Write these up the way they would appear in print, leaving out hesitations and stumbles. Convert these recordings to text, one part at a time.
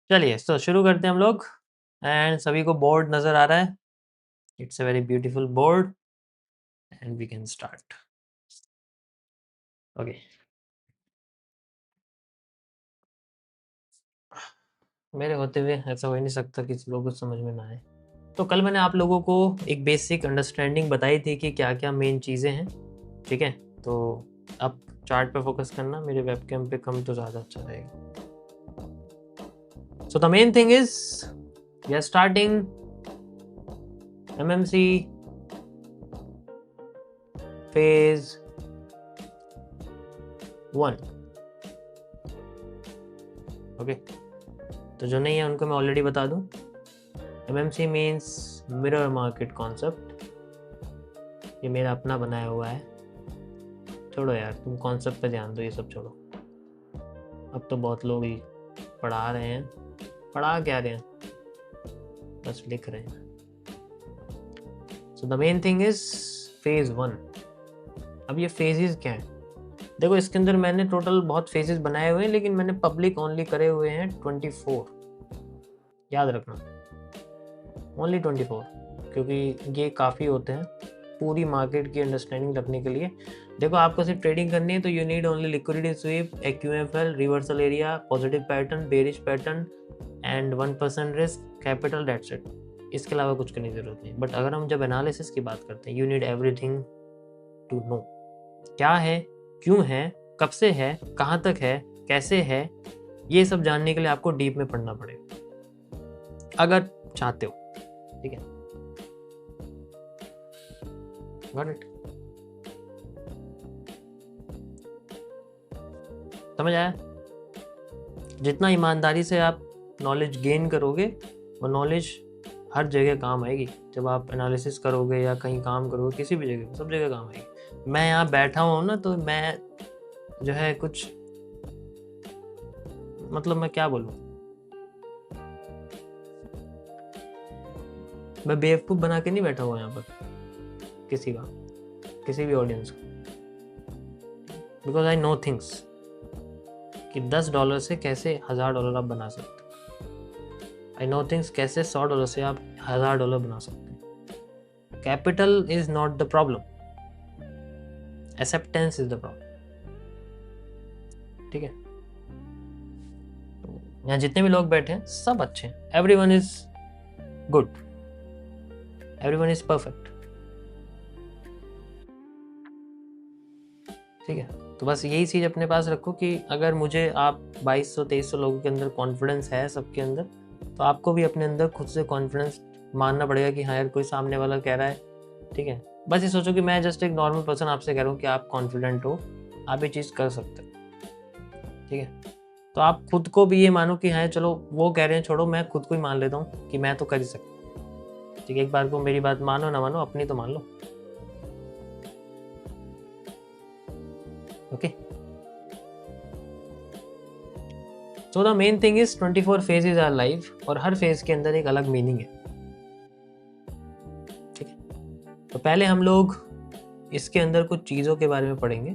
चलिए तो शुरू करते हैं हम लोग। एंड सभी को बोर्ड नज़र आ रहा है? It's a very beautiful board and we can start. Okay, मेरे होते हुए ऐसा हो ही नहीं सकता किसी लोगों को समझ में ना आए। तो कल मैंने आप लोगों को एक बेसिक अंडरस्टैंडिंग बताई थी कि क्या क्या मेन चीज़ें हैं, ठीक है? तो अब चार्ट पे फोकस करना, मेरे वेबकैम पे कम तो ज़्यादा अच्छा रहेगा। So the main thing is we are starting MMC phase 1। Okay, तो जो नहीं है उनको मैं ऑलरेडी बता दूं। MMC means mirror market concept. ये मेरा अपना बनाया हुआ है। छोड़ो यार, तुम कॉन्सेप्ट पे ध्यान दो, ये सब छोड़ो। अब तो बहुत लोग ही पढ़ा रहे हैं, पढ़ा क्या रहे हैं, बस लिख रहे हैं। सो the main thing is phase 1। अब ये फेजेस क्या है? देखो, इसके अंदर मैंने टोटल बहुत फेजेस बनाए हुए हैं, लेकिन मैंने पब्लिक ओनली करे हुए हैं 24। याद रखना, ओनली 24, क्योंकि ये काफ़ी होते हैं पूरी मार्केट की अंडरस्टैंडिंग रखने के लिए। देखो, आपको सिर्फ ट्रेडिंग करनी है तो you need only liquidity sweep, AQFL, reversal area, positive pattern, bearish pattern and 1% risk, capital, that's it. इसके अलावा कुछ करने की जरूरत नहीं। बट अगर हम जब एनालिसिस की बात करते हैं, you need everything to know क्या है, क्यों है, कब से है, कहाँ तक है, कैसे है। ये सब जानने के लिए आपको डीप में पढ़ना पड़ेगा अगर चाहते हो, ठीक है? Got it? समझ आया? जितना ईमानदारी से आप नॉलेज गेन करोगे, वो नॉलेज हर जगह काम आएगी। जब आप एनालिसिस करोगे या कहीं काम करोगे, किसी भी जगह, सब जगह काम आएगी। मैं यहाँ बैठा हूँ ना, तो मैं जो है कुछ, मतलब मैं क्या बोलूँ, मैं बेवकूफ़ बना के नहीं बैठा हुआ यहाँ पर किसी का, किसी भी ऑडियंस का। बिकॉज आई नो थिंग्स कि $10 से कैसे $1000 आप बना सकते हो। आई नो थिंग्स कैसे $100 से आप $1000 बना सकते हैं। Capital is not the problem, acceptance is the problem, ठीक है? यहाँ जितने भी लोग बैठे हैं सब अच्छे हैं। Everyone is good, everyone is perfect, ठीक है? तो बस यही चीज़ अपने पास रखो कि अगर मुझे आप 2200-2300 लोगों के अंदर कॉन्फिडेंस है सबके अंदर, तो आपको भी अपने अंदर खुद से कॉन्फिडेंस मानना पड़ेगा कि हाँ यार, कोई सामने वाला कह रहा है, ठीक है? बस ये सोचो कि मैं जस्ट एक नॉर्मल पर्सन आपसे कह रहा हूँ कि आप कॉन्फिडेंट हो, आप ये चीज़ कर सकते हो, ठीक है? तो आप खुद को भी ये मानो कि हाँ चलो, वो कह रहे हैं छोड़ो, मैं खुद को ही मान लेता हूँ कि मैं तो कर ही सकता, ठीक है? एक बार को मेरी बात मानो ना मानो, अपनी तो मान लो, okay? So the main thing is 24 phases are life, और हर फेज के अंदर एक अलग मीनिंग है, ठीक है? तो पहले हम लोग इसके अंदर कुछ चीज़ों के बारे में पढ़ेंगे।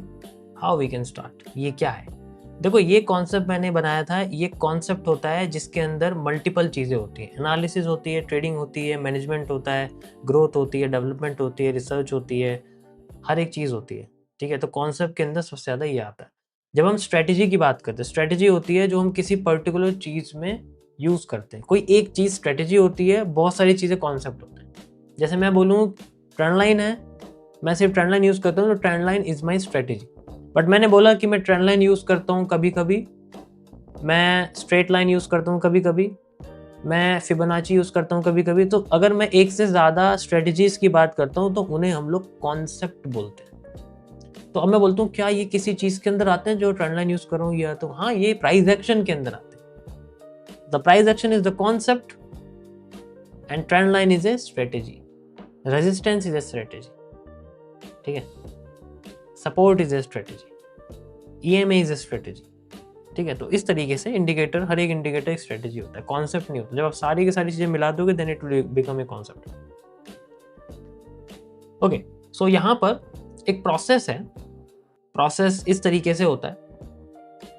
हाउ वी कैन स्टार्ट, ये क्या है? देखो, ये कॉन्सेप्ट मैंने बनाया था। ये कॉन्सेप्ट होता है जिसके अंदर मल्टीपल चीज़ें होती हैं। एनालिसिस होती है, ट्रेडिंग होती है, मैनेजमेंट होता है, ग्रोथ होती है, डेवलपमेंट होती है, रिसर्च होती है, हर एक चीज़ होती है, ठीक है? तो कॉन्सेप्ट के अंदर सबसे ज़्यादा ये आता है। जब हम स्ट्रेटेजी की बात करते हैं, स्ट्रेटेजी होती है जो हम किसी पर्टिकुलर चीज़ में यूज़ करते हैं। कोई एक चीज़ स्ट्रेटेजी होती है, बहुत सारी चीज़ें कॉन्सेप्ट होते हैं। जैसे मैं बोलूँ ट्रेंड लाइन है, मैं सिर्फ ट्रेंड लाइन यूज़ करता हूँ, तो trend line is my strategy. But मैंने बोला कि मैं ट्रेंड लाइन यूज़ करता हूँ कभी कभी, मैं स्ट्रेट लाइन यूज़ करता हूँ कभी कभी, मैं फिबोनाची यूज़ करता हूँ कभी कभी। तो अगर मैं एक से ज़्यादा स्ट्रेटजीज़ की बात करता हूँ तो उन्हें हम लोग कॉन्सेप्ट बोलते हैं। तो अब मैं बोलता हूँ क्या ये किसी चीज़ के अंदर आते हैं जो ट्रेंड लाइन यूज़ कर रहा हूँ, या तो हाँ, ये प्राइस एक्शन के अंदर आते हैं। The price action is the concept and trend line is a strategy, resistance is a strategy, ठीक है? Support is a strategy, EMA is a strategy, ठीक है? तो इस तरीके से इंडिकेटर, हर एक इंडिकेटर एक स्ट्रेटेजी होता है, कॉन्सेप्ट नहीं होता। जब आप सारी की सारी चीजें मिला दोगे then it will become a concept, okay? So यहाँ पर एक प्रोसेस है। प्रोसेस इस तरीके से होता है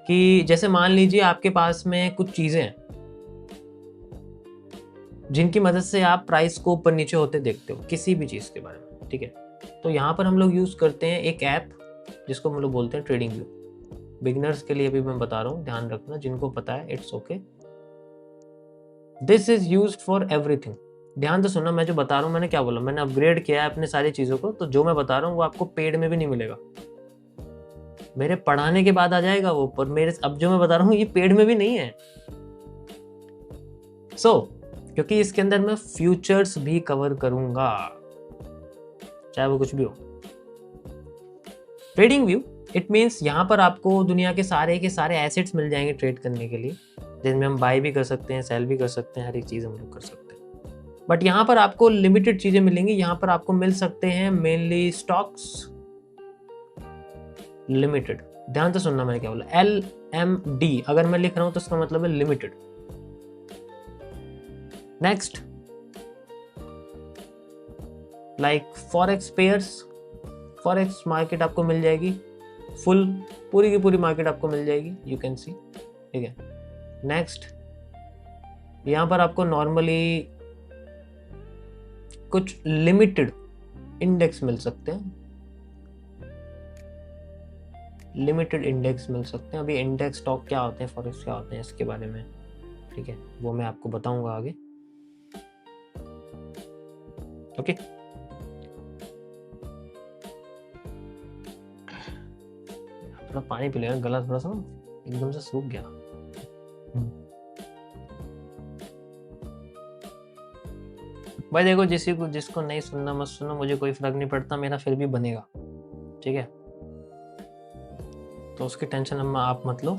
कि जैसे मान लीजिए आपके पास में कुछ चीज़ें हैं, जिनकी मदद से आप प्राइस को ऊपर नीचे होते देखते हो किसी भी चीज़ के बारे में, ठीक है। तो यहाँ पर हम लोग यूज़ करते हैं एक ऐप जिसको हम लोग बोलते हैं ट्रेडिंग व्यू। बिगिनर्स के लिए भी मैं बता रहा हूँ, ध्यान रखना, जिनको पता है it's okay. This is used for everything. ध्यान से सुनना, मैं जो बता रहा हूँ मैंने क्या बोला, मैंने अपग्रेड किया है अपने सारी चीज़ों को, तो जो मैं बता रहा हूँ वो आपको पेड में भी नहीं मिलेगा, मेरे पढ़ाने के बाद आ जाएगा वो, पर मेरे अब जो मैं बता रहा हूँ ये पेड में भी नहीं है। क्योंकि इसके अंदर मैं फ्यूचर्स भी कवर करूंगा, चाहे वो कुछ भी हो। ट्रेडिंग व्यू इट मीन्स यहाँ पर आपको दुनिया के सारे एसेट्स मिल जाएंगे ट्रेड करने के लिए, जिनमें हम बाय भी कर सकते हैं, सेल भी कर सकते हैं, हर एक चीज़ हम लोग कर सकते हैं। बट यहाँ पर आपको लिमिटेड चीज़ें मिलेंगी। यहाँ पर आपको मिल सकते हैं मेनली स्टॉक्स लिमिटेड। ध्यान से सुनना मैंने क्या बोला, LMD अगर मैं लिख रहा हूँ तो इसका मतलब है limited. Next like forex pairs, forex market आपको मिल जाएगी, पूरी की पूरी मार्केट आपको मिल जाएगी, यू कैन सी, ठीक है। नेक्स्ट यहाँ पर आपको नॉर्मली कुछ लिमिटेड इंडेक्स मिल सकते हैं, लिमिटेड इंडेक्स मिल सकते हैं। अभी इंडेक्स स्टॉक क्या होते हैं, फॉरेक्स क्या होते हैं, इसके बारे में, ठीक है, वो मैं आपको बताऊंगा आगे, ओके। थोड़ा पानी पी लेना, गला थोड़ा सा एकदम से सूख गया। भाई देखो, जिसको नहीं सुनना मत सुनो, मुझे कोई फर्क नहीं पड़ता, मेरा फिर भी बनेगा, ठीक है, तो उसकी टेंशन आप मत लो।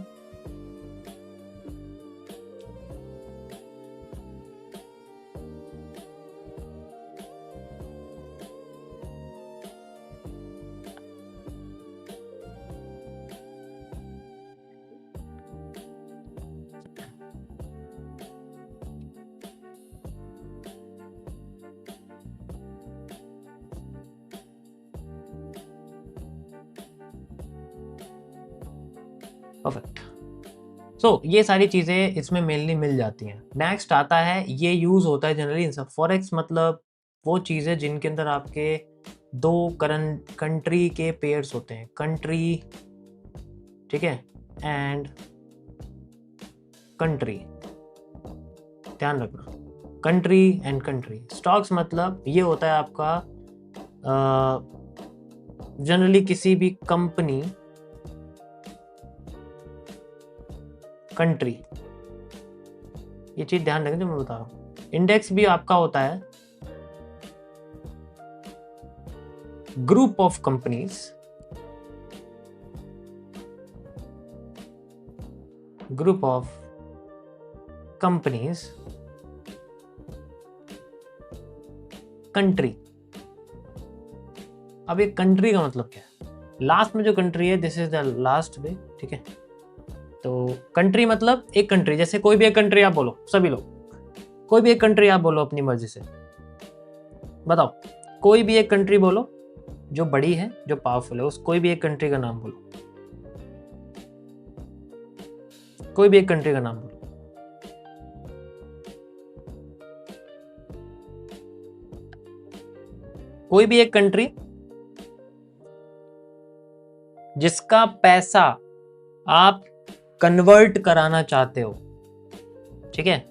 परफेक्ट। सो ये सारी चीज़ें इसमें मेनली मिल जाती हैं। नेक्स्ट आता है, ये यूज़ होता है जनरली इन सब। फॉरेक्स मतलब वो चीज़ें जिनके अंदर आपके दो कंट्री के पेयर्स होते हैं, कंट्री, ठीक है, एंड कंट्री, ध्यान रखना, कंट्री एंड कंट्री। स्टॉक्स मतलब ये होता है आपका जनरली किसी भी कंपनी, कंट्री, ये चीज ध्यान रखें जो मैं बता रहा हूं। इंडेक्स भी आपका होता है group of companies, group of companies, country. अब ये कंट्री का मतलब क्या है, लास्ट में जो कंट्री है this is the last way, ठीक है। तो कंट्री मतलब एक कंट्री, जैसे कोई भी एक कंट्री आप बोलो, सभी लोग कोई भी एक कंट्री आप बोलो अपनी मर्जी से, बताओ कोई भी एक कंट्री बोलो जो बड़ी है, जो पावरफुल है, उस कोई भी एक कंट्री का नाम बोलो, कोई भी एक कंट्री का नाम बोलो। कोई भी एक कंट्री जिसका पैसा आप कन्वर्ट कराना चाहते हो, ठीक है,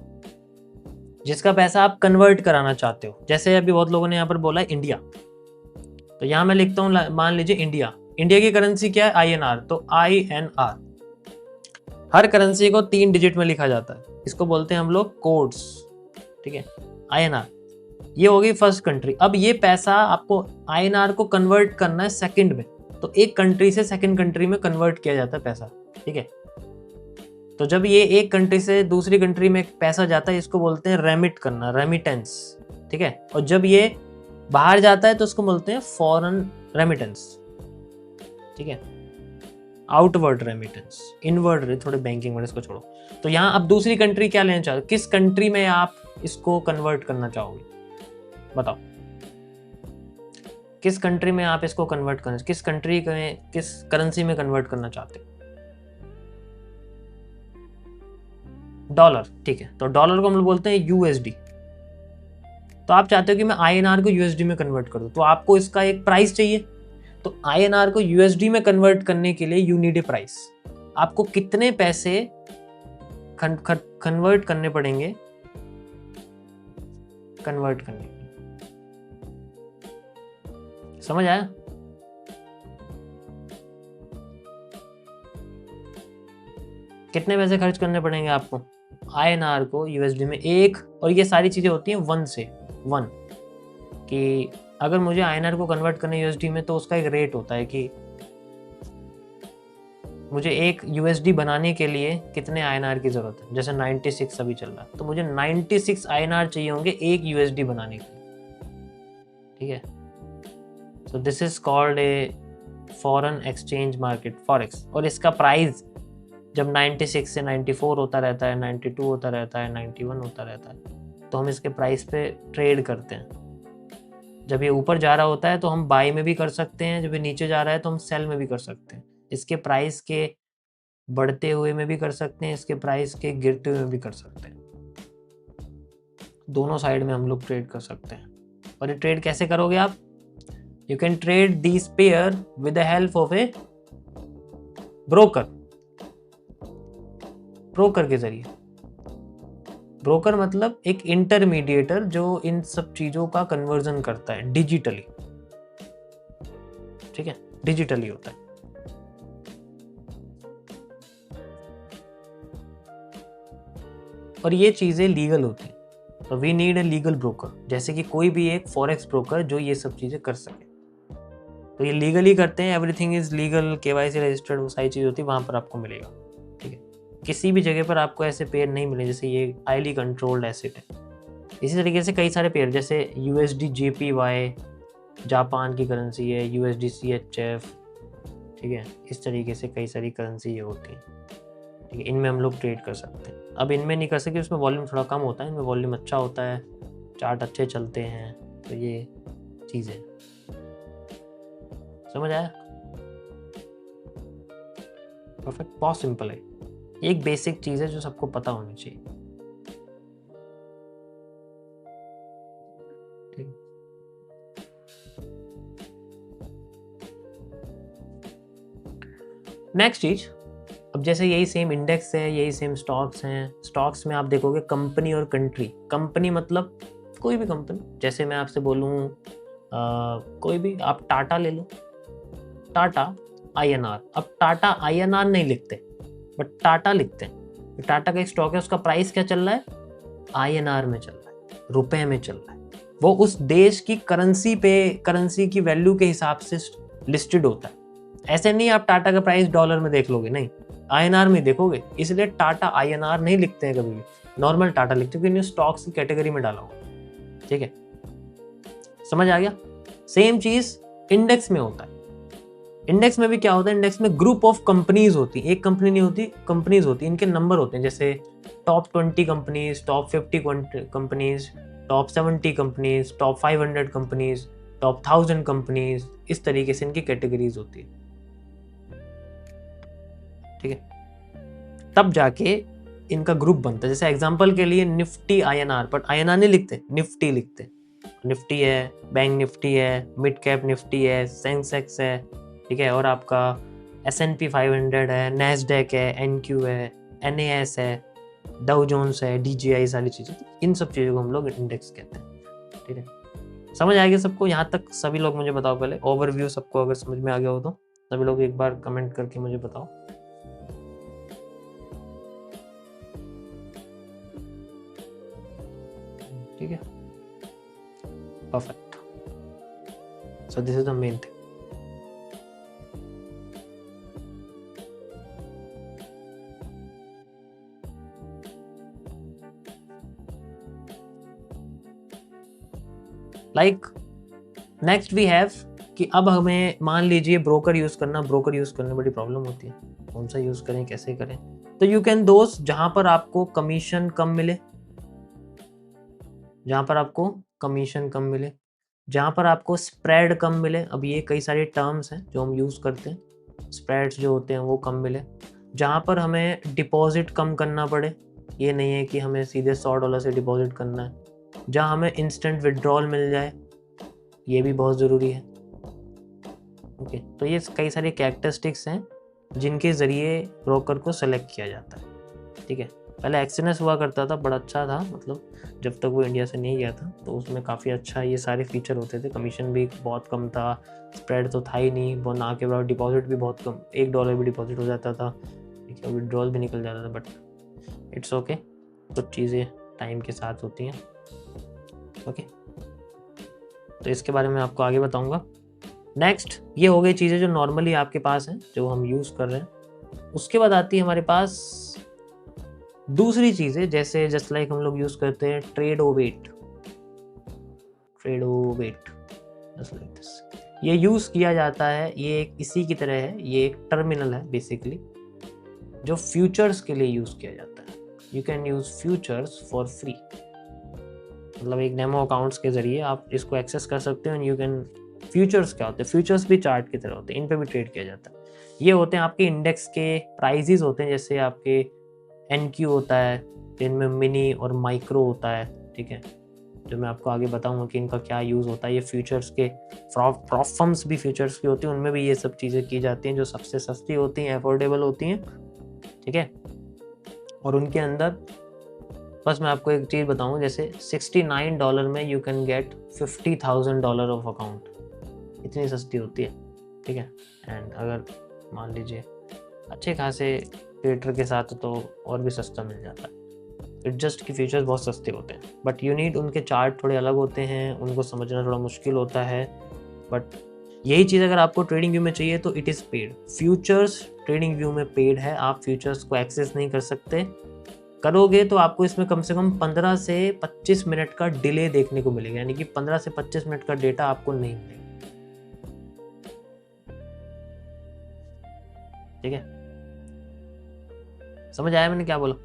जिसका पैसा आप कन्वर्ट कराना चाहते हो। जैसे अभी बहुत लोगों ने यहाँ पर बोला है इंडिया, तो यहां मैं लिखता हूं, मान लीजिए इंडिया, इंडिया की करेंसी क्या है, INR, तो INR, हर करेंसी को 3 डिजिट में लिखा जाता है, इसको बोलते हैं हम लोग कोड्स, ठीक है, INR, ये होगी फर्स्ट कंट्री। अब ये पैसा आपको INR को कन्वर्ट करना है सेकंड में, तो एक कंट्री से सेकंड कंट्री में कन्वर्ट किया जाता है पैसा, ठीक है। तो जब ये एक कंट्री से दूसरी कंट्री में पैसा जाता है, इसको बोलते हैं रेमिट करना, रेमिटेंस, ठीक है। और जब ये बाहर जाता है तो उसको बोलते हैं फॉरेन रेमिटेंस, ठीक है, आउटवर्ड रेमिटेंस, इनवर्ड, थोड़े बैंकिंग वर्ड, इसको छोड़ो। तो यहाँ अब दूसरी कंट्री क्या लेना चाहते हो, किस कंट्री में आप इसको कन्वर्ट करना चाहोगे, बताओ किस कंट्री में आप इसको कन्वर्ट करना, किस कंट्री में, किस करेंसी में कन्वर्ट करना चाहते हो। डॉलर, ठीक है, तो डॉलर को हम लोग बोलते हैं USD, तो आप चाहते हो कि मैं INR को USD में कन्वर्ट कर दूं, तो आपको इसका एक प्राइस चाहिए। तो INR को USD में कन्वर्ट करने के लिए यू नीड ए प्राइस। आपको कितने पैसे कन्वर्ट करने पड़ेंगे कन्वर्ट करने के लिए? समझ आया? कितने पैसे खर्च करने पड़ेंगे आपको INR को USD में? एक, और ये सारी चीजें होती हैं 1 से 1, कि अगर मुझे INR को कन्वर्ट करना USD में तो उसका एक रेट होता है कि मुझे एक USD बनाने के लिए कितने INR की जरूरत है। जैसे 96 अभी चल रहा है, तो मुझे 96 INR चाहिए होंगे एक USD बनाने के लिए, ठीक है। सो this is called a foreign exchange market, forex. और इसका प्राइस जब 96 से 94 होता रहता है, 92 होता रहता है, 91 होता रहता है, तो हम इसके प्राइस पे ट्रेड करते हैं। जब ये ऊपर जा रहा होता है तो हम बाई में भी कर सकते हैं, जब ये नीचे जा रहा है तो हम सेल में भी कर सकते हैं। इसके प्राइस के बढ़ते हुए में भी कर सकते हैं, इसके प्राइस के गिरते हुए में भी कर सकते हैं। दोनों साइड में हम लोग ट्रेड कर सकते हैं। और ये ट्रेड कैसे करोगे आप? You can trade this pair with the help of A broker. Broker के जरिए, ब्रोकर मतलब एक इंटरमीडिएटर जो इन सब चीजों का कन्वर्जन करता है डिजिटली, ठीक है, डिजिटली होता है। और ये चीजें लीगल होती हैं, तो we need a legal broker, जैसे कि कोई भी एक फॉरेक्स ब्रोकर जो ये सब चीजें कर सके। तो ये लीगली करते हैं, everything is legal, KYC registered, वो सारी चीज होती है, वहां पर आपको मिलेगा, ठीक है। किसी भी जगह पर आपको ऐसे पेयर नहीं मिले, जैसे ये हाईली कंट्रोल्ड एसेट है। इसी तरीके से कई सारे पेयर, जैसे USD JPY जापान की करेंसी है, USD CHF, ठीक है। इस तरीके से कई सारी करेंसी ये होती है, ठीक है। इनमें हम लोग ट्रेड कर सकते हैं। अब इनमें नहीं कर सकते, उसमें वॉल्यूम थोड़ा कम होता है, इनमें वॉल्यूम अच्छा होता है, चार्ट अच्छे चलते हैं, तो ये चीज़ें। समझ आया? परफेक्ट, बहुत सिंपल है। एक बेसिक चीज़ है जो सबको पता होनी चाहिए, ठीक। नेक्स्ट चीज, अब जैसे यही सेम इंडेक्स है, यही सेम स्टॉक्स हैं। स्टॉक्स में आप देखोगे कंपनी और कंट्री। कंपनी मतलब कोई भी कंपनी, जैसे मैं आपसे बोलूँ कोई भी, आप टाटा ले लो, टाटा INR। अब टाटा INR नहीं लिखते, बट टाटा लिखते हैं। टाटा का एक स्टॉक है, उसका प्राइस क्या चल रहा है? INR में चल रहा है, रुपए में चल रहा है। वो उस देश की करेंसी पे, करेंसी की वैल्यू के हिसाब से लिस्टेड होता है। ऐसे नहीं आप टाटा का प्राइस डॉलर में देख लोगे, नहीं, INR में देखोगे। इसलिए टाटा INR नहीं लिखते हैं कभी भी, नॉर्मल टाटा लिखते हैं, क्योंकि स्टॉक्स की कैटेगरी में डाला हुआ, ठीक है। समझ आ गया? सेम चीज इंडेक्स में होता है। इंडेक्स में भी क्या होता है? इंडेक्स में ग्रुप ऑफ कंपनीज होती है, एक कंपनी नहीं होती, कंपनीज होती है, इनके नंबर होते हैं, जैसे top 20 companies, top 50 companies, top 70 companies, top 500 companies, top 1000 companies, इस तरीके से इनकी कैटेगरीज होती है, ठीक है। तब जाके इनका ग्रुप बनता है। जैसे एग्जांपल के लिए निफ्टी INR, बट INR नहीं लिखते, निफ्टी लिखते। निफ्टी है, बैंक निफ्टी है, मिड कैप निफ्टी है, सेंसेक्स है, ठीक है। और आपका S&P 500 है, नैस्डैक है, NQ है, NAS है, डाउ जोन्स है, DJI, सारी चीज़ें। इन सब चीज़ों को हम लोग इंडेक्स कहते हैं, ठीक है। समझ आ गया सबको? यहाँ तक सभी लोग मुझे बताओ, पहले ओवरव्यू सबको अगर समझ में आ गया हो तो सभी लोग एक बार कमेंट करके मुझे बताओ। ठीक है, perfect. So this is the main thing. Like next we have कि अब हमें मान लीजिए ब्रोकर यूज करना, ब्रोकर यूज करने में बड़ी प्रॉब्लम होती है, कौन सा यूज करें, कैसे करें। तो यू कैन दोस्त जहां पर आपको कमीशन कम मिले, जहां पर आपको कमीशन कम मिले, जहां पर आपको स्प्रेड कम मिले। अब ये कई सारे टर्म्स हैं जो हम यूज करते हैं, स्प्रेड्स जो होते हैं वो कम मिले। जहां पर हमें डिपॉजिट कम करना पड़े, ये नहीं है कि हमें सीधे $100 से डिपॉजिट करना है, जहाँ हमें इंस्टेंट विड्रॉल मिल जाए, ये भी बहुत ज़रूरी है। ओके, तो ये कई सारे कैरेक्टरिस्टिक्स हैं जिनके ज़रिए ब्रोकर को सेलेक्ट किया जाता है। ठीक है, पहले एक्सएनएस हुआ करता था, बड़ा अच्छा था, मतलब जब तक वो इंडिया से नहीं गया था तो उसमें काफ़ी अच्छा ये सारे फीचर होते थे। कमीशन भी बहुत कम था, स्प्रेड तो था ही नहीं, वो ना के बराबर, डिपॉजिट भी बहुत कम, $1 भी डिपॉजिट हो जाता था। ठीक है, विड्रॉल भी निकल जाता था, बट इट्स ओके, कुछ चीज़ें टाइम के साथ होती हैं। ओके, तो इसके बारे में आपको आगे बताऊंगा। नेक्स्ट, ये हो गई चीज़ें जो नॉर्मली आपके पास हैं, जो हम यूज़ कर रहे हैं। उसके बाद आती है हमारे पास दूसरी चीज़ें, जैसे जस्ट लाइक हम लोग यूज़ करते हैं ट्रेडोवेट, जस्ट लाइक दिस। ये यूज़ किया जाता है, ये एक इसी की तरह है, ये एक टर्मिनल है बेसिकली, जो फ्यूचर्स के लिए यूज़ किया जाता है। You can use futures for free, मतलब एक डेमो अकाउंट्स के ज़रिए आप इसको एक्सेस कर सकते हो। एंड यू कैन, फ्यूचर्स क्या होते हैं? फ्यूचर्स भी चार्ट की तरह होते हैं, इन पे भी ट्रेड किया जाता है। ये होते हैं आपके इंडेक्स के प्राइजेस होते हैं, जैसे आपके NQ होता है, जिनमें मिनी और माइक्रो होता है। ठीक है, जो मैं आपको आगे बताऊंगा कि इनका क्या यूज़ होता है। ये फ्यूचर्स के प्रॉप फर्म्स भी फ्यूचर्स की होती हैं, उनमें भी ये सब चीज़ें की जाती हैं, जो सबसे सस्ती होती हैं, अफोर्डेबल होती हैं। ठीक है, और उनके अंदर बस मैं आपको एक चीज़ बताऊँ, जैसे $69 में you can get $50,000 of account, इतनी सस्ती होती है। ठीक है, एंड अगर मान लीजिए अच्छे खासे क्रिएटर के साथ तो और भी सस्ता मिल जाता है। इट जस्ट कि फीचर्स बहुत सस्ते होते हैं, बट यू नीड, उनके चार्ट थोड़े अलग होते हैं, उनको समझना थोड़ा मुश्किल होता है। बट यही चीज़ अगर आपको ट्रेडिंग व्यू में चाहिए तो it is paid. Futures trading view में पेड है, आप फ्यूचर्स को एक्सेस नहीं कर सकते। करोगे तो आपको इसमें कम से कम 15 से 25 मिनट का डिले देखने को मिलेगा, यानी कि 15 से 25 मिनट का डेटा आपको नहीं मिलेगा। ठीक है, समझ आया मैंने क्या बोला?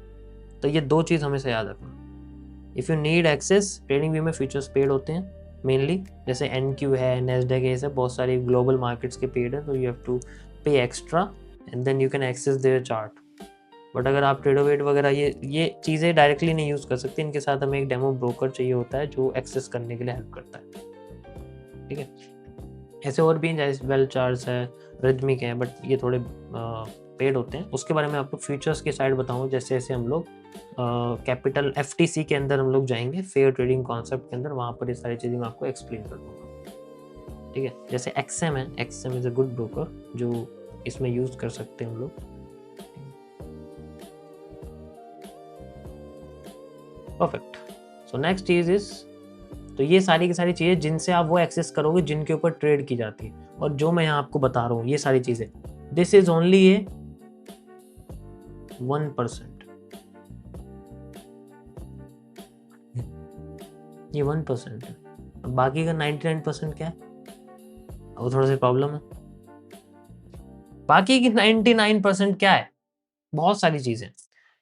तो ये दो चीज़ हमेशा याद रखना। If you need access, trading view में फ्यूचर्स पेड होते हैं मेनली, जैसे NQ है, नेस्डेक है, ये सब बहुत सारी ग्लोबल मार्केट्स के पेड है, तो you have to pay extra and then you can access their chart. But अगर आप ट्रेडोवेट वगैरह ये चीज़ें डायरेक्टली नहीं यूज़ कर सकते, इनके साथ हमें एक डेमो ब्रोकर चाहिए होता है जो एक्सेस करने के लिए हेल्प करता है। ठीक है, ऐसे और भी हैं, जैसे वेल चार्ट्स है, रिदमिक है, बट ये थोड़े पेड होते हैं। उसके बारे में आपको फ्यूचर्स की साइड बताऊंगा, जैसे जैसे हम लोग कैपिटल FTC के अंदर हम लोग जाएंगे, फेयर ट्रेडिंग कॉन्सेप्ट के अंदर, वहाँ पर ये सारी चीज़ें मैं आपको एक्सप्लेन कर दूँगा। ठीक है, जैसे XM है, XM is a good broker जो इसमें यूज़ कर सकते हैं हम लोग। Perfect, so next cheese is, तो ये सारी की सारी चीज़ें जिनसे आप वो एक्सेस करोगे जिनके ऊपर ट्रेड की जाती है, और जो मैं यहाँ आपको बता रहा हूँ ये सारी चीज़ें, दिस इज ओनली ए 1%, ये 1% है। अब बाकी का 99% क्या है, वो थोड़ा सा प्रॉब्लम है। बाकी की 99% क्या है? बहुत सारी चीज़ें।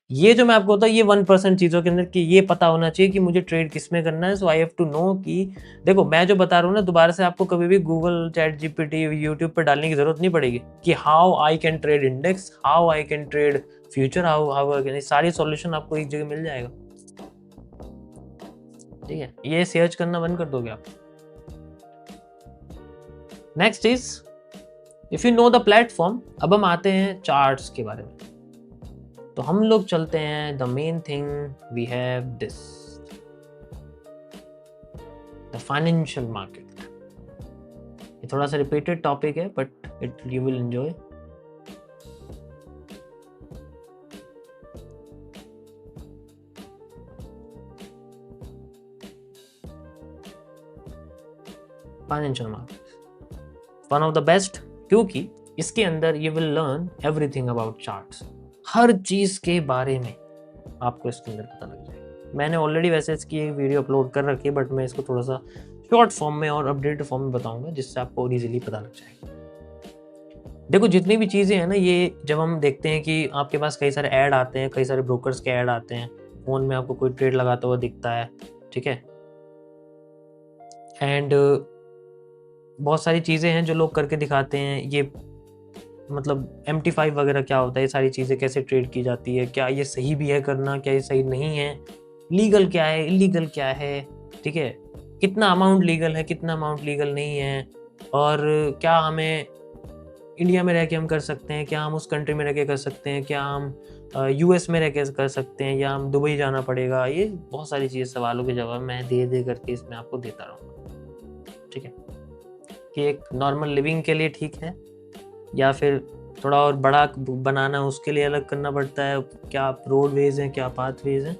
ये जो मैं आपको होता है, ये 1% चीज़ों के अंदर कि ये पता होना चाहिए कि मुझे ट्रेड किस में करना है। सो आई हैव टू नो कि देखो, मैं जो बता रहा हूँ ना, दोबारा से आपको कभी भी गूगल, ChatGPT, यूट्यूब पे डालने की जरूरत नहीं पड़ेगी कि how I can trade index, how I can trade future, how I can, सारी सॉल्यूशन आपको एक जगह मिल जाएगा। ठीक है, ये सर्च करना बंद कर दोगे आप। Next is, if you know the platform. अब हम आते हैं चार्ट्स के बारे में, तो हम लोग चलते हैं, the main thing we have this, the financial market. ये थोड़ा सा रिपीटेड टॉपिक है, but it you will enjoy. Financial market one of the best, क्योंकि इसके अंदर you will learn everything about charts. हर चीज के बारे में आपको इसके अंदर पता लग जाएगा। मैंने ऑलरेडी वैसे इसकी एक वीडियो अपलोड कर रखी है, बट मैं इसको थोड़ा सा शॉर्ट फॉर्म में और अपडेटेड फॉर्म में बताऊंगा, जिससे आपको और इजीली पता लग जाएगा। देखो, जितनी भी चीज़ें हैं ना, ये जब हम देखते हैं कि आपके पास कई सारे ऐड आते हैं, कई सारे ब्रोकर्स के ऐड आते हैं, फ़ोन में आपको कोई ट्रेड लगाता हुआ दिखता है। ठीक है, एंड बहुत सारी चीज़ें हैं जो लोग करके दिखाते हैं। ये मतलब MT5 वगैरह क्या होता है, ये सारी चीज़ें कैसे ट्रेड की जाती है, क्या ये सही भी है करना, क्या ये सही नहीं है, लीगल क्या है, इलीगल क्या है, ठीक है, कितना अमाउंट लीगल है, कितना अमाउंट लीगल नहीं है, और क्या हमें इंडिया में रह के हम कर सकते हैं, क्या हम उस कंट्री में रह के कर सकते हैं, क्या हम यूएस में रह के कर सकते हैं, या हम दुबई जाना पड़ेगा। ये बहुत सारी चीज़, सवालों के जवाब मैं दे करके इसमें आपको देता रहूँगा। ठीक है, कि एक नॉर्मल लिविंग के लिए ठीक है, या फिर थोड़ा और बड़ा बनाना उसके लिए अलग करना पड़ता है, क्या रोडवेज हैं, क्या पाथवेज हैं,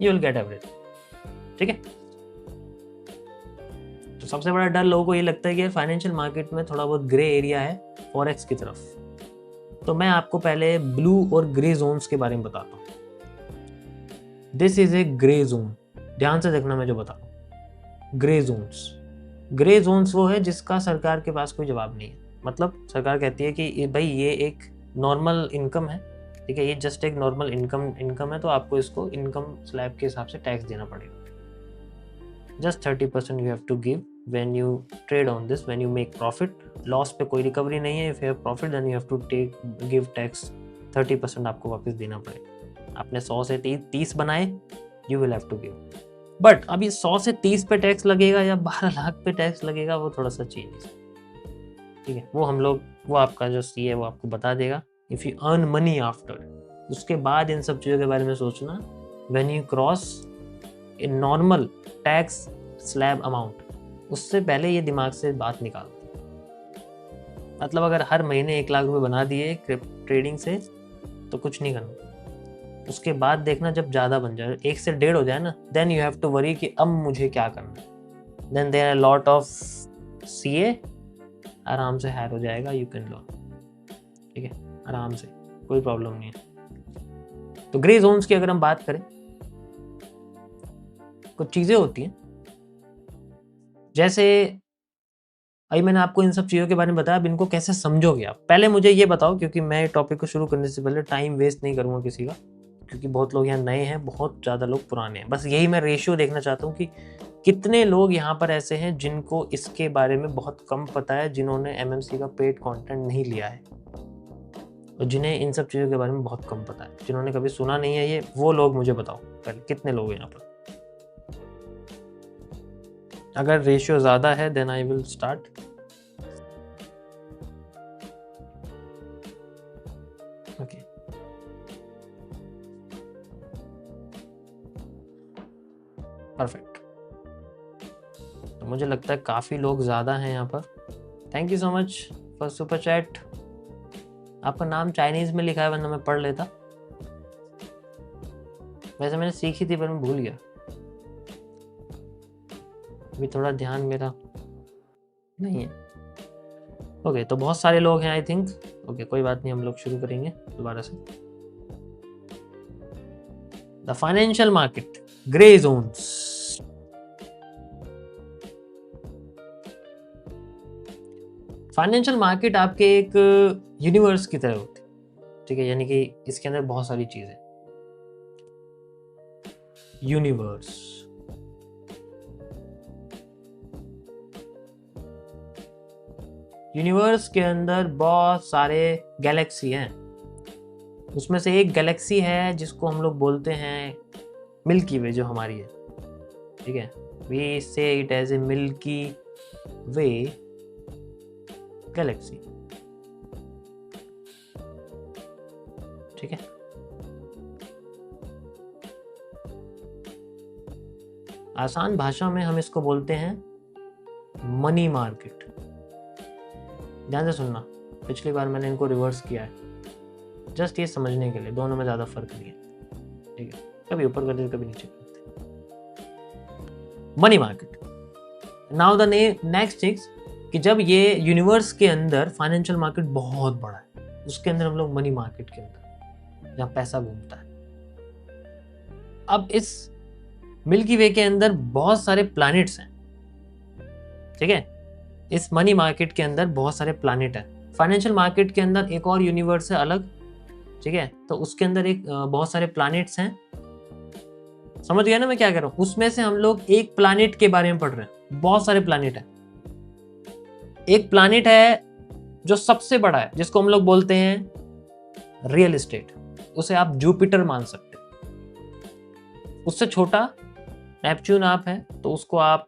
यू विल गेट एवरीथिंग। ठीक है, तो सबसे बड़ा डर लोगों को ये लगता है कि फाइनेंशियल मार्केट में थोड़ा बहुत ग्रे एरिया है फॉरेक्स की तरफ। तो मैं आपको पहले ब्लू और ग्रे जोन्स के बारे में बताता हूँ। This is a grey zone, ध्यान से देखना मैं जो बता रहा हूँ। ग्रे जोन्स वो है जिसका सरकार के पास कोई जवाब नहीं है। मतलब सरकार कहती है कि भाई ये एक नॉर्मल इनकम है, ठीक है, ये जस्ट एक नॉर्मल इनकम है, तो आपको इसको इनकम स्लैब के हिसाब से टैक्स देना पड़ेगा। Just 30% you have to give when you trade on this, when you make profit. Loss पे कोई रिकवरी नहीं है। If you have profit then you have to give tax 30% आपको वापस देना पड़ेगा। आपने 100 से 30 बनाए, you will have to give. But अभी 100 से 30 पे टैक्स लगेगा या 12 लाख पे टैक्स लगेगा, वो थोड़ा सा चेंज, ठीक है, वो आपका जो सी है वो आपको बता देगा। If you earn money after, उसके बाद इन सब चीज़ों के बारे में सोचना। When you cross a normal tax slab amount, उससे पहले ये दिमाग से बात निकाल। मतलब अगर हर महीने 1 लाख रुपए बना दिए ट्रेडिंग से तो कुछ नहीं करना। उसके बाद देखना जब ज़्यादा बन जाए, 1 से 1.5 हो जाए ना, then you have to worry कि अब मुझे क्या करना है। Then there are lot of CA, आराम से हायर हो जाएगा, यू कैन लर्न। ठीक है, आराम से, कोई प्रॉब्लम नहीं है। तो ग्रे जोन्स की अगर हम बात करें, कुछ चीज़ें होती हैं जैसे अभी मैंने आपको इन सब चीज़ों के बारे में बताया। अब इनको कैसे समझोगे आप, पहले मुझे ये बताओ, क्योंकि मैं टॉपिक को शुरू करने से पहले टाइम वेस्ट नहीं करूँगा किसी का, क्योंकि बहुत लोग यहाँ नए हैं, बहुत ज़्यादा लोग पुराने हैं। बस यही मैं रेशियो देखना चाहता हूँ कि कितने लोग यहाँ पर ऐसे हैं जिनको इसके बारे में बहुत कम पता है, जिन्होंने एमएमसी का पेड कंटेंट नहीं लिया है, और जिन्हें इन सब चीज़ों के बारे में बहुत कम पता है, जिन्होंने कभी सुना नहीं है ये, वो लोग मुझे बताओ पहले कितने लोग हैं यहाँ पर। अगर रेशियो ज़्यादा है then I will start. Okay, perfect. तो मुझे लगता है काफ़ी लोग ज़्यादा हैं यहाँ पर। Thank you so much for super chat. आपका नाम चाइनीज़ में लिखा है, वरना मैं पढ़ लेता। वैसे मैंने सीखी थी पर मैं भूल गया, अभी थोड़ा ध्यान मेरा नहीं है। ओके, तो बहुत सारे लोग हैं आई थिंक। ओके, कोई बात नहीं, हम लोग शुरू करेंगे दोबारा से। The financial market, grey zones. Financial market आपके एक यूनिवर्स की तरह होती है, ठीक है, यानी कि इसके अंदर बहुत सारी चीजें। यूनिवर्स के अंदर बहुत सारे गैलेक्सी हैं। उसमें से एक गैलेक्सी है जिसको हम लोग बोलते हैं मिल्की वे, जो हमारी है, ठीक है। We say it as a Milky Way galaxy, ठीक है। आसान भाषा में हम इसको बोलते हैं मनी मार्केट। ध्यान से सुनना, पिछली बार मैंने इनको रिवर्स किया है जस्ट ये समझने के लिए, दोनों में ज़्यादा फर्क नहीं है, ठीक है। कभी ऊपर करते कभी नीचे करते। Money market. Now the next things, कि जब ये यूनिवर्स के अंदर फाइनेंशियल मार्केट बहुत बड़ा है, उसके अंदर हम लोग मनी मार्केट के अंदर, जहाँ पैसा घूमता है। अब इस मिल्की वे के अंदर बहुत सारे प्लैनेट्स हैं, ठीक है। इस मनी मार्केट के अंदर बहुत सारे प्लैनेट हैं। फाइनेंशियल मार्केट के अंदर एक और यूनिवर्स है अलग, ठीक है, तो उसके अंदर एक बहुत सारे प्लैनेट्स हैं। समझ गया ना मैं क्या कह रहा हूँ। उसमें से हम लोग एक प्लैनेट के बारे में पढ़ रहे हैं, बहुत सारे प्लैनेट हैं। एक प्लैनेट है जो सबसे बड़ा है, जिसको हम लोग बोलते हैं रियल एस्टेट। उसे आप जुपिटर मान सकते हैं। उससे छोटा नेपच्यून आप है तो उसको आप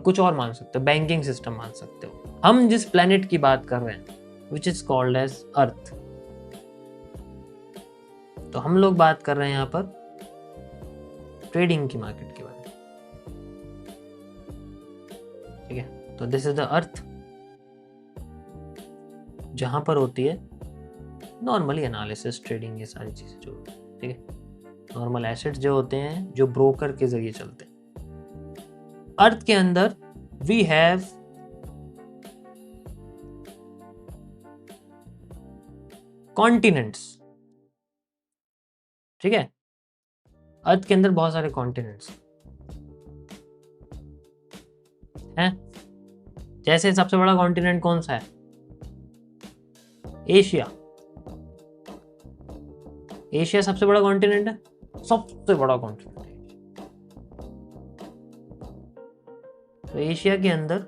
कुछ और मान सकते हो, बैंकिंग सिस्टम मान सकते हो। हम जिस प्लेनेट की बात कर रहे हैं which is called as Earth, तो हम लोग बात कर रहे हैं यहाँ पर ट्रेडिंग की मार्केट के बारे में, ठीक है। तो दिस इज द अर्थ, जहां पर होती है नॉर्मली एनालिसिस, ट्रेडिंग, ये सारी चीजें जो, ठीक है। नॉर्मल एसेट्स जो होते हैं जो ब्रोकर के जरिए चलते हैं। अर्थ के अंदर वी हैव कॉन्टिनेंट्स, ठीक है। अर्थ के अंदर बहुत सारे कॉन्टिनेंट्स हैं। जैसे सबसे बड़ा कॉन्टिनेंट कौन सा है? एशिया। एशिया सबसे बड़ा कॉन्टिनेंट है, सबसे बड़ा कॉन्टिनेंट है। तो एशिया के अंदर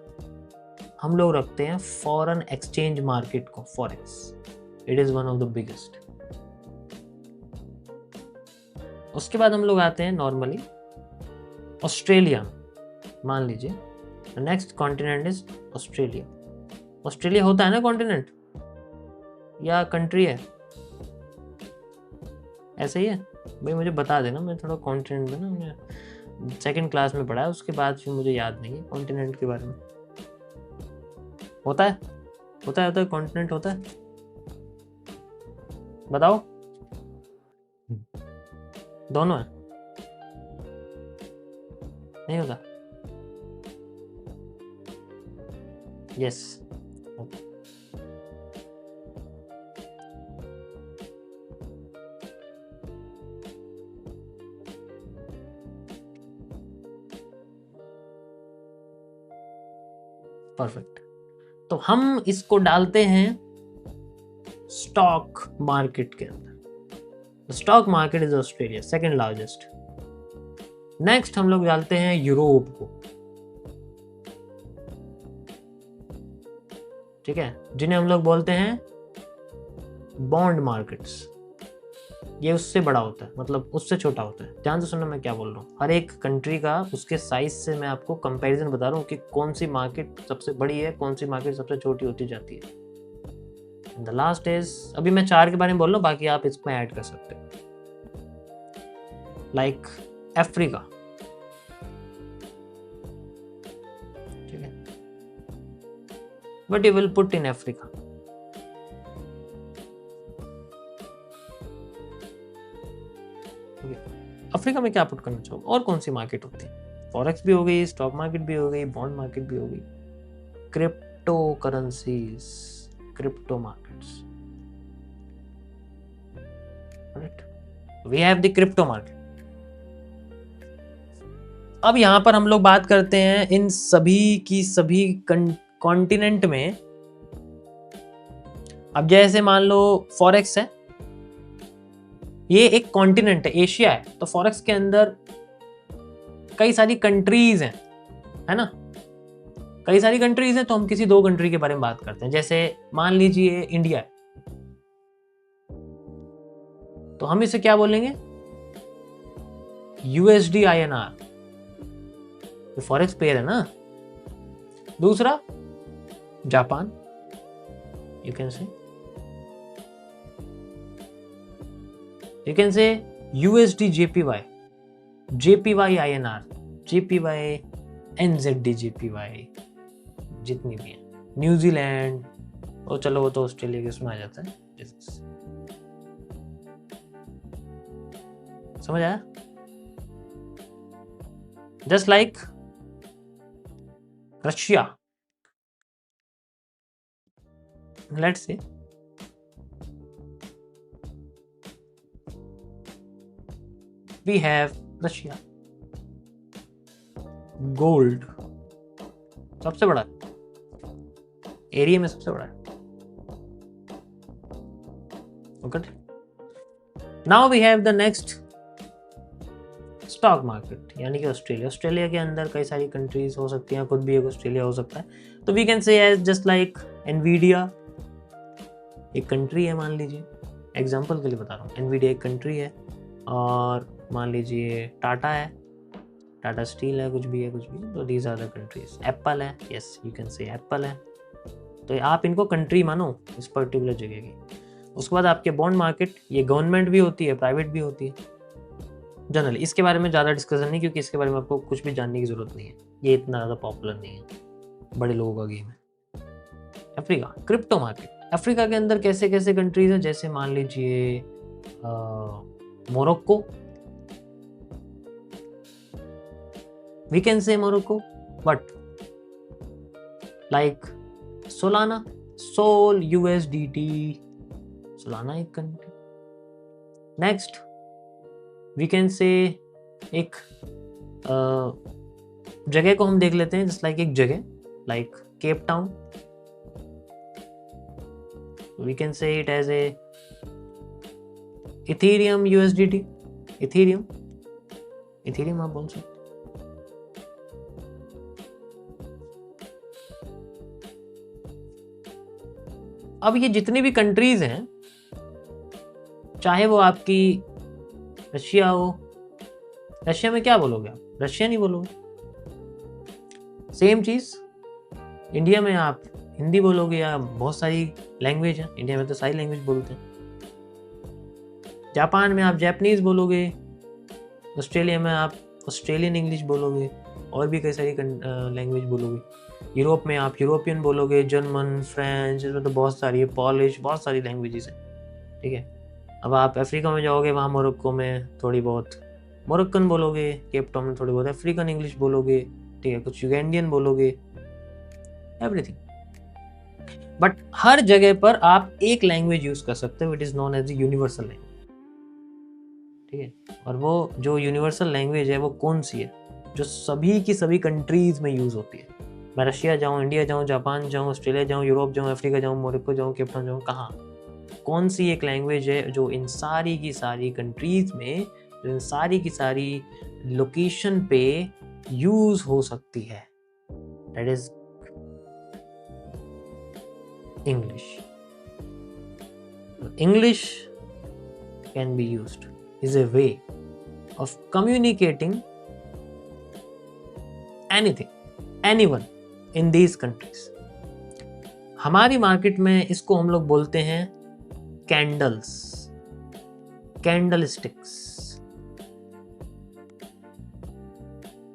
हम लोग रखते हैं फॉरेन एक्सचेंज मार्केट को, forex. It is one of the biggest. उसके बाद हम लोग आते हैं नॉर्मली ऑस्ट्रेलिया। मान लीजिए next continent is Australia. Australia होता है ना कॉन्टिनेंट या कंट्री है? ऐसे ही है भाई, मुझे बता देना। मैं थोड़ा कॉन्टिनेंट में ना, मैं सेकंड क्लास में पढ़ा है, उसके बाद फिर मुझे याद नहीं है कॉन्टिनेंट के बारे में। होता है, होता है कॉन्टिनेंट होता है, बताओ। दोनों है, नहीं होता? Yes, perfect. तो हम इसको डालते हैं स्टॉक मार्केट के अंदर। Stock market is Australia, second largest. Next हम लोग डालते हैं यूरोप को, ठीक है, जिन्हें हम लोग बोलते हैं बॉन्ड मार्केट्स। ये उससे बड़ा होता है, मतलब उससे छोटा होता है। ध्यान से सुनना मैं क्या बोल रहा हूँ। हर एक कंट्री का उसके साइज से मैं आपको कंपैरिजन बता रहा हूँ कि कौन सी मार्केट सबसे बड़ी है, कौन सी मार्केट सबसे छोटी होती जाती है। द लास्ट इज, अभी मैं 4 के बारे में बोल रहा हूँ, बाकी आप इसमें ऐड कर सकते हो। लाइक अफ्रीका, ठीक है, but you will put in Africa. Africa में क्या पुट करना चाहोगे? और कौन सी मार्केट होती है? फॉरेक्स भी हो गई, स्टॉक मार्केट भी हो गई, बॉन्ड मार्केट भी हो गई, crypto currencies, crypto markets, right? We have the crypto market. अब यहां पर हम लोग बात करते हैं इन सभी की सभी कॉन्टिनेंट में। अब जैसे मान लो फॉरेक्स है, ये एक कॉन्टिनेंट है, एशिया है, तो फॉरेक्स के अंदर कई सारी कंट्रीज हैं, है ना? कई सारी कंट्रीज हैं, तो हम किसी 2 कंट्री के बारे में बात करते हैं। जैसे मान लीजिए इंडिया है, तो हम इसे क्या बोलेंगे? USD INR, तो फॉरेक्स पेयर है ना। दूसरा जापान, यू कैन से USD JPY, JPY INR, JPY NZD JPY, जितनी भी है। न्यूजीलैंड, और चलो वो तो ऑस्ट्रेलिया के उसमें आ जाता है। समझ आया? Just like Russia, let's say we have Russia. Gold सबसे बड़ा एरिया में, सबसे बड़ा है। Okay, now we have the next stock market, यानी कि ऑस्ट्रेलिया। ऑस्ट्रेलिया के अंदर कई सारी कंट्रीज हो सकती हैं, खुद भी एक ऑस्ट्रेलिया हो सकता है। तो we can say as just like Nvidia एक कंट्री है, मान लीजिए, एग्जांपल के लिए बता रहा हूँ। एनवीडिया एक कंट्री है, और मान लीजिए टाटा है, टाटा स्टील है, कुछ भी है, कुछ भी, तो these are the countries. Apple है, yes you can say apple है, तो आप इनको कंट्री मानो इस पर्टिकुलर जगह की। उसके बाद आपके बॉन्ड मार्केट, ये गवर्नमेंट भी होती है, प्राइवेट भी होती है जनरली। इसके बारे में ज़्यादा डिस्कशन नहीं, क्योंकि इसके बारे में आपको कुछ भी जानने की ज़रूरत नहीं है, ये इतना ज़्यादा पॉपुलर नहीं है, बड़े लोगों का गेम है। Africa, crypto market. अफ्रीका के अंदर कैसे कैसे कंट्रीज हैं, जैसे मान लीजिए Morocco, we can say Morocco, but like Solana, Sol USDT, Solana एक कंट्री। नेक्स्ट वी कैन से एक जगह को हम देख लेते हैं, जस्ट लाइक एक जगह like Cape Town, we can say it as a Ethereum USDT, Ethereum, Ethereum आप बोल सकते। अब ये जितनी भी कंट्रीज हैं, चाहे वो आपकी रशिया हो, रशिया में क्या बोलोगे आप, रशिया नहीं बोलोगे। सेम चीज इंडिया में आप हिंदी बोलोगे, या बहुत सारी लैंग्वेज है इंडिया में, तो सारी लैंग्वेज बोलते हैं। जापान में आप जापानीज बोलोगे, ऑस्ट्रेलिया में आप ऑस्ट्रेलियन इंग्लिश बोलोगे, और भी कई सारी लैंग्वेज बोलोगे। यूरोप में आप यूरोपियन बोलोगे, जर्मन, फ्रेंच, इसमें तो बहुत सारी है, पॉलिश, बहुत सारी लैंग्वेजेस हैं, ठीक है। अब आप अफ्रीका में जाओगे, वहाँ मोरक्को में थोड़ी बहुत मोरक्कन बोलोगे, केप टाउन में थोड़ी बहुत अफ्रीकन इंग्लिश बोलोगे, ठीक है, कुछ युगेंडियन बोलोगे, एवरीथिंग। बट हर जगह पर आप एक लैंग्वेज यूज कर सकते हो, it is known as the universal language, ठीक है। और वो जो यूनिवर्सल लैंग्वेज है वो कौन सी है, जो सभी की सभी कंट्रीज में यूज होती है। मैं रशिया जाऊँ, इंडिया जाऊँ, जापान जाऊँ, ऑस्ट्रेलिया जाऊँ, यूरोप जाऊँ, अफ्रीका जाऊँ, मोरक्को जाऊँ, केप टाउन जाऊँ, कहाँ, कौन सी एक लैंग्वेज है जो इन सारी की सारी कंट्रीज में, जो इन सारी की सारी लोकेशन पे यूज हो सकती है, that is English. English can be used, is a way of communicating anything, anyone in these countries. हमारी मार्केट में इसको हम लोग बोलते हैं कैंडल्स, कैंडल स्टिक्स।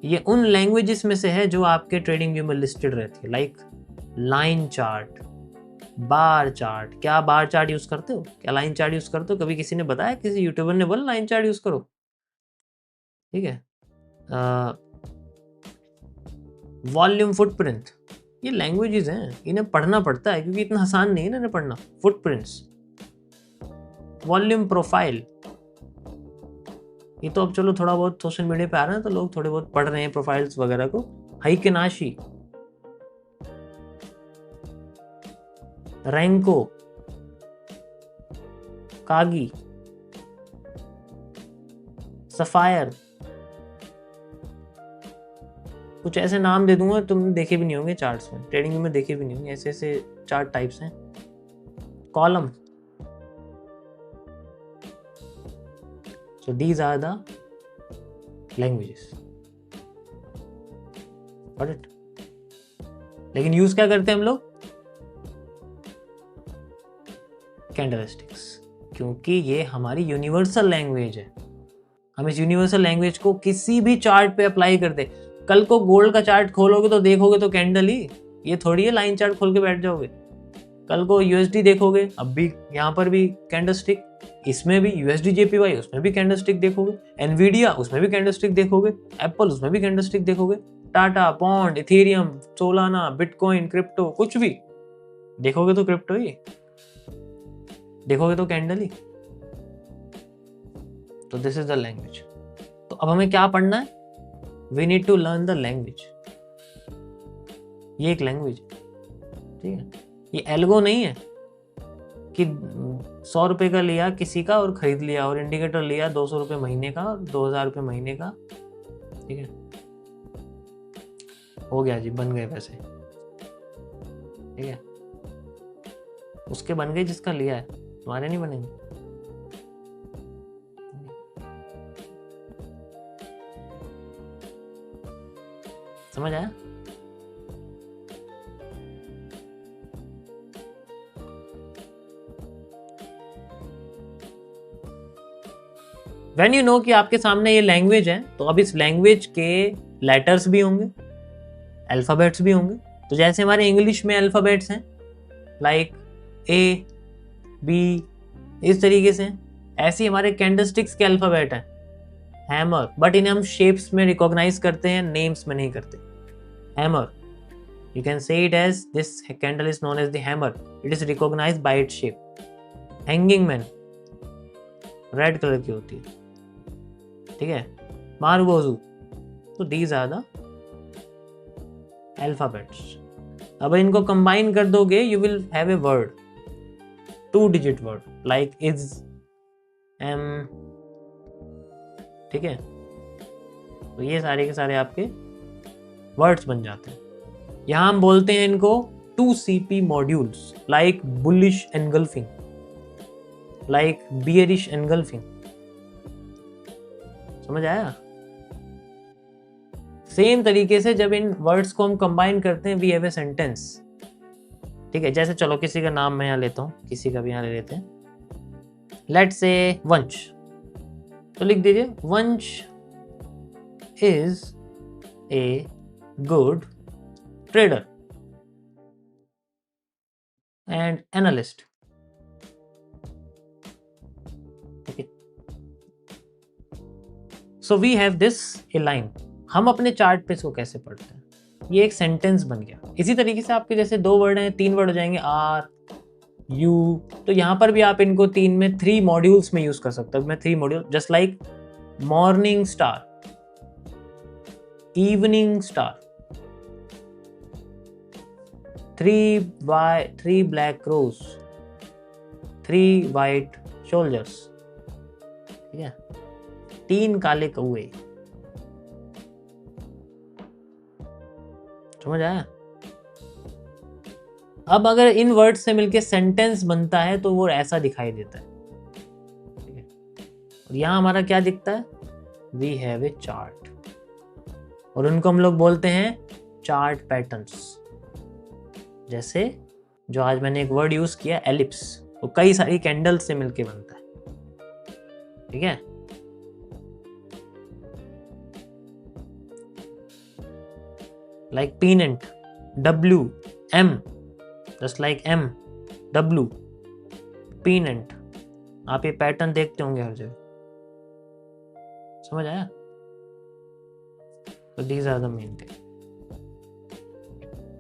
ये उन लैंग्वेजेस में से है जो आपके ट्रेडिंग व्यू में लिस्टेड रहती है, like line chart, bar chart. क्या बार चार्ट यूज करते हो, क्या लाइन चार्ट यूज करते हो? कभी किसी ने बताया, किसी यूट्यूबर ने बोला लाइन चार्ट यूज करो, ठीक है। वॉल्यूम फुटप्रिंट, ये लैंग्वेजेस हैं, इन्हें पढ़ना पड़ता है क्योंकि इतना आसान नहीं है ना इन्हें पढ़ना। फुटप्रिंट्स, वॉल्यूम प्रोफाइल, ये तो अब चलो थोड़ा बहुत सोशल मीडिया पे आ रहा है तो लोग थोड़े बहुत पढ़ रहे हैं प्रोफाइल्स वगैरह को। हाइकेनाशी, रैंको, कागी, सफायर, कुछ ऐसे नाम दे दूंगा तुम देखे भी नहीं होंगे चार्ट्स में, ट्रेडिंग में देखे भी नहीं होंगे, ऐसे ऐसे चार्ट टाइप्स हैं। Column, so these are the languages, got it. लेकिन यूज क्या करते हैं हम लोग, कैंडलस्टिक्स, क्योंकि ये हमारी यूनिवर्सल लैंग्वेज है। हम इस यूनिवर्सल लैंग्वेज को किसी भी चार्ट पे अप्लाई कर दे। कल को गोल्ड का चार्ट खोलोगे तो देखोगे तो कैंडल ही, ये थोड़ी है लाइन चार्ट खोल के बैठ जाओगे। कल को USD देखोगे, अब भी यहाँ पर भी कैंडलस्टिक, इसमें भी USD JPY, उसमें भी कैंडलस्टिक देखोगे। एनवीडिया, उसमें भी कैंडलस्टिक देखोगे। एप्पल, उसमें भी कैंडलस्टिक देखोगे। Tata, bond, Ethereum, Solana, bitcoin, crypto, कुछ भी देखोगे तो क्रिप्टो ही, देखोगे तो कैंडल ही। तो दिस इज द लैंग्वेज। तो अब हमें क्या पढ़ना है, we need to learn the language. ये एक लैंग्वेज, ठीक है। ये एल्गो नहीं है कि 100 रुपए का लिया किसी का और खरीद लिया, और इंडिकेटर लिया 200 रुपए महीने का, 2000 रुपए महीने का, ठीक है, हो गया जी, बन गए पैसे, ठीक है। उसके बन गए जिसका लिया है, तुम्हारे नहीं बनेंगे। समझ आया? व्हेन यू नो कि आपके सामने ये लैंग्वेज है, तो अब इस लैंग्वेज के लेटर्स भी होंगे, अल्फाबेट्स भी होंगे। तो जैसे हमारे इंग्लिश में अल्फाबेट्स हैं लाइक ए, बी, इस तरीके से, ऐसे ही हमारे कैंडलस्टिक्स के अल्फाबेट हैं, हैमर, बट इन्हें हम शेप्स में रिकॉग्नाइज करते हैं, नेम्स में नहीं करते। Hammer, you can say it as this candle is known as the hammer, it is recognized by its shape. Hanging man, red colour की होती है, ठीक है। मारगोजू, तो these are the alphabets. अब इनको कंबाइन कर दोगे, you will have a word, 2-digit word like is, am, ठीक है। तो ये सारे के सारे आपके वर्ड्स बन जाते हैं। यहां हम बोलते हैं इनको 2CP modules, like bullish engulfing, like bearish engulfing. समझ आया? सेम तरीके से जब इन वर्ड्स को हम कंबाइन करते हैं, वी हैव ए सेंटेंस, ठीक है। जैसे चलो किसी का नाम मैं यहाँ लेता हूँ, किसी का भी यहाँ ले लेते हैं, लेट्स से वंश, तो लिख दीजिए वंश is a good trader and analyst. Okay. So we have this a line. हम अपने चार्ट पे इसको कैसे पढ़ते हैं? ये एक सेंटेंस बन गया। इसी तरीके से आपके जैसे 2 वर्ड हैं, 3 वर्ड हो जाएंगे, आर, यू, तो यहां पर भी आप इनको 3 में 3 मॉड्यूल्स में यूज कर सकते हो। मैं 3 module, just like morning star, evening star, 3 black crows, 3 white soldiers, ठीक है, 3 काले कौए। समझ आया? अब अगर इन वर्ड से मिलके सेंटेंस बनता है तो वो ऐसा दिखाई देता है, ठीक है। और यहां हमारा क्या दिखता है? वी हैव ए चार्ट, और उनको हम लोग बोलते हैं चार्ट पैटर्न्स। जैसे जो आज मैंने एक वर्ड यूज किया एलिप्स, वो कई सारी कैंडल से मिलके बनता है, ठीक है। Like pennant, WM, just like M, W, pennant. आप ये पैटर्न देखते होंगे हर जगह। समझ आया? तो these are the main thing.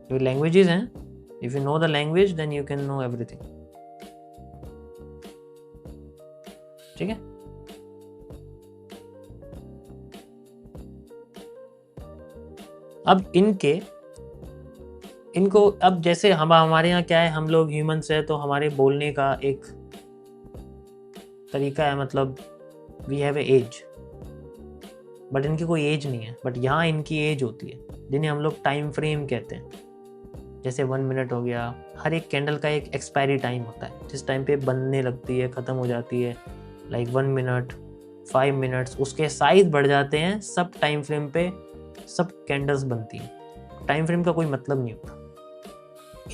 जो लैंग्वेजेस हैं, if you know the language then you can know everything, ठीक है। अब इनको अब जैसे हमारे यहाँ क्या है, हम लोग ह्यूमंस है, तो हमारे बोलने का एक तरीका है, मतलब we have a age, but इनकी कोई एज नहीं है, बट यहाँ इनकी एज होती है, जिन्हें हम लोग टाइम फ्रेम कहते हैं। जैसे 1 मिनट हो गया, हर एक कैंडल का एक एक्सपायरी टाइम होता है, जिस टाइम पे बनने लगती है, ख़त्म हो जाती है, लाइक 1 मिनट, 5 मिनट्स, उसके साइज बढ़ जाते हैं। सब टाइम फ्रेम पे सब कैंडल्स बनती हैं। टाइम फ्रेम का कोई मतलब नहीं होता,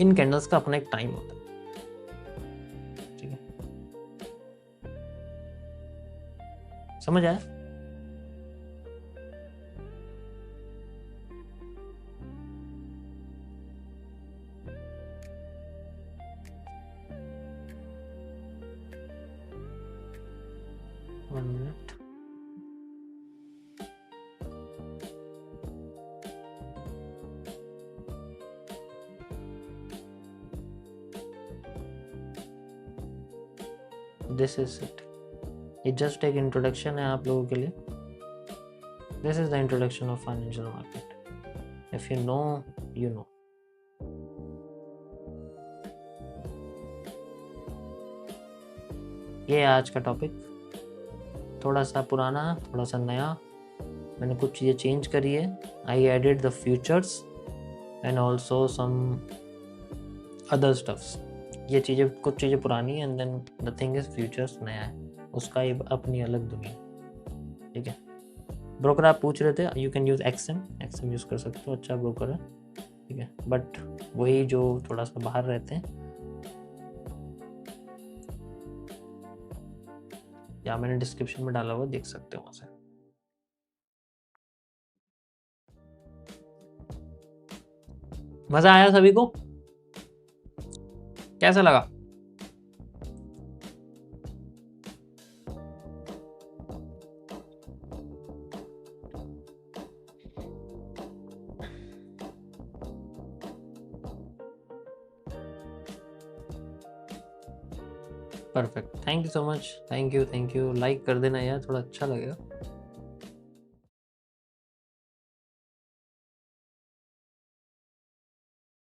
इन कैंडल्स का अपना एक टाइम होता है, ठीक है। समझ आया? This is it. ये जस्ट एक इंट्रोडक्शन है आप लोगों के लिए। This is the introduction of financial market. If you know you know. ये आज का टॉपिक, थोड़ा सा पुराना, थोड़ा सा नया। मैंने कुछ चीज़ें चेंज करी है। I added the futures and also some other stuffs. ये चीज़ें, कुछ चीज़ें पुरानी है, and then the thing is futures नया है, उसका ये अपनी अलग दुनिया, ठीक है। ब्रोकर आप पूछ रहे थे, you can use XM, XM use कर सकते हो, अच्छा ब्रोकर है, ठीक है, बट वही जो थोड़ा सा बाहर रहते हैं, या मैंने डिस्क्रिप्शन में डाला हुआ, देख सकते हो वहाँ से। मज़ा आया सभी को? कैसा लगा? Perfect, thank you so much, thank you, like कर देना यार, थोड़ा अच्छा लगेगा।